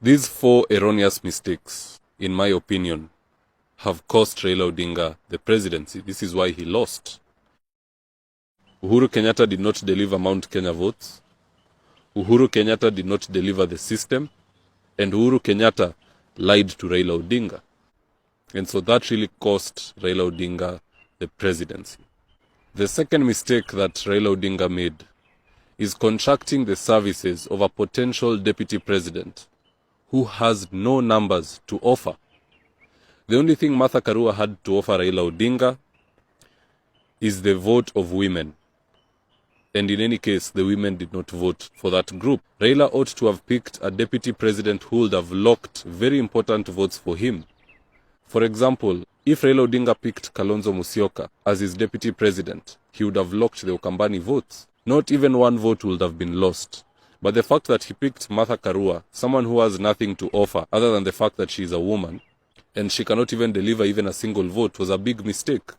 These four erroneous mistakes, in my opinion, have cost Raila Odinga the presidency. This is why he lost. Uhuru Kenyatta did not deliver Mount Kenya votes. Uhuru Kenyatta did not deliver the system. And Uhuru Kenyatta lied to Raila Odinga. And so that really cost Raila Odinga the presidency. The second mistake that Raila Odinga made is contracting the services of a potential deputy president who has no numbers to offer. The only thing Martha Karua had to offer Raila Odinga is the vote of women. And in any case, the women did not vote for that group. Raila ought to have picked a deputy president who would have locked very important votes for him. For example, if Raila Odinga picked Kalonzo Musyoka as his deputy president, he would have locked the Ukambani votes. Not even one vote would have been lost. But the fact that he picked Martha Karua, someone who has nothing to offer other than the fact that she is a woman, and she cannot even deliver even a single vote, was a big mistake.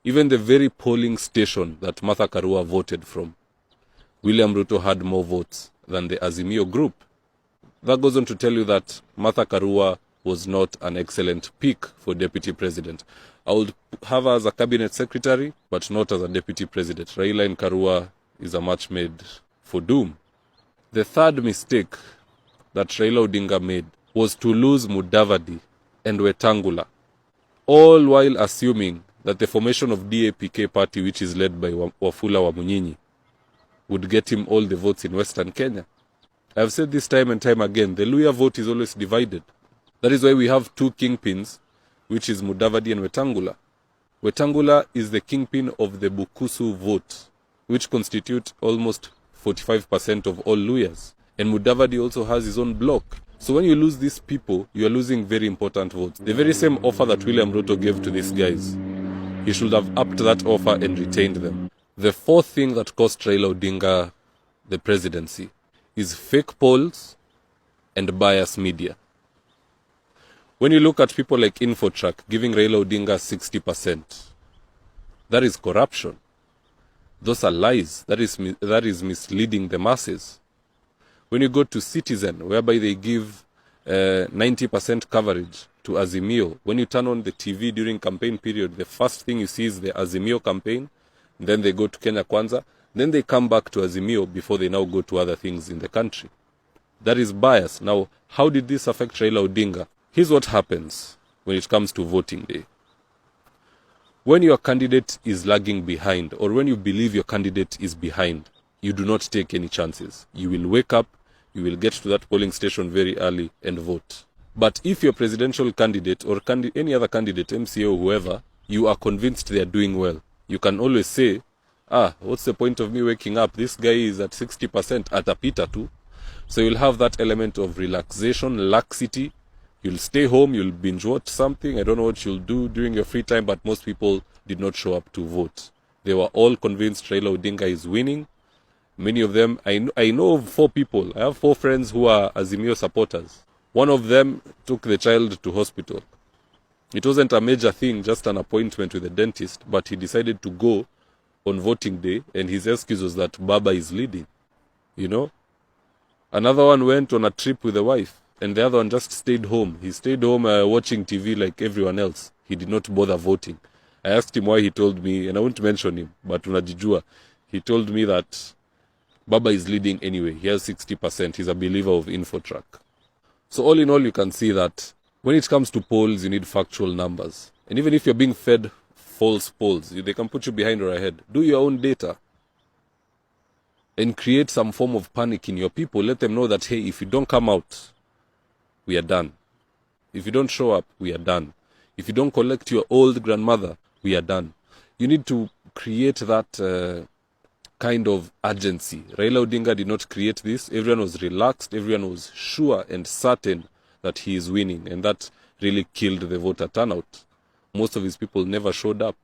Even the very polling station that Martha Karua voted from, William Ruto had more votes than the Azimio group. That goes on to tell you that Martha Karua was not an excellent pick for deputy president. I would have her as a cabinet secretary, but not as a deputy president. Raila and Karua is a match made for doom. The third mistake that Raila Odinga made was to lose Mudavadi and Wetangula, all while assuming that the formation of DAPK party, which is led by Wafula Wamunyinyi, would get him all the votes in Western Kenya. I have said this time and time again, the Luhya vote is always divided. That is why we have two kingpins, which is Mudavadi and Wetangula. Wetangula is the kingpin of the Bukusu vote, which constitute almost 45% of all Luhyas. And Mudavadi also has his own bloc. So when you lose these people, you are losing very important votes. The very same offer that William Ruto gave to these guys, he should have upped that offer and retained them. The fourth thing that cost Raila Odinga the presidency is fake polls and bias media. When you look at people like Infotrack giving Raila Odinga 60%, that is corruption. Those are lies. That is misleading the masses. When you go to Citizen, whereby they give 90% coverage to Azimio, when you turn on the TV during campaign period, the first thing you see is the Azimio campaign, then they go to Kenya Kwanza, then they come back to Azimio before they now go to other things in the country. That is bias. Now, how did this affect Raila Odinga? Here's what happens when it comes to voting day. When your candidate is lagging behind, or when you believe your candidate is behind, you do not take any chances. You will wake up, you will get to that polling station very early and vote. But if your presidential candidate or any other candidate, MCA or whoever, you are convinced they are doing well, you can always say, what's the point of me waking up? This guy is at 60%, atapita too. So you'll have that element of relaxation, laxity. You'll stay home, you'll binge watch something. I don't know what you'll do during your free time, but most people did not show up to vote. They were all convinced Raila Odinga is winning. Many of them, I know of 4 people. I have 4 friends who are Azimio supporters. One of them took the child to hospital. It wasn't a major thing, just an appointment with the dentist, but he decided to go on voting day, and his excuse was that Baba is leading. You know? Another one went on a trip with the wife, and the other one just stayed home. He stayed home watching TV like everyone else. He did not bother voting. I asked him why. He told me, and I won't mention him, but unajijua, he told me that Baba is leading anyway. He has 60%. He's a believer of Infotrack. So all in all, you can see that when it comes to polls, you need factual numbers. And even if you're being fed false polls, they can put you behind or ahead. Do your own data and create some form of panic in your people. Let them know that, hey, if you don't come out, we are done. If you don't show up, we are done. If you don't collect your old grandmother, we are done. You need to create that kind of urgency. Raila Odinga did not create this. Everyone was relaxed. Everyone was sure and certain that he is winning. And that really killed the voter turnout. Most of his people never showed up.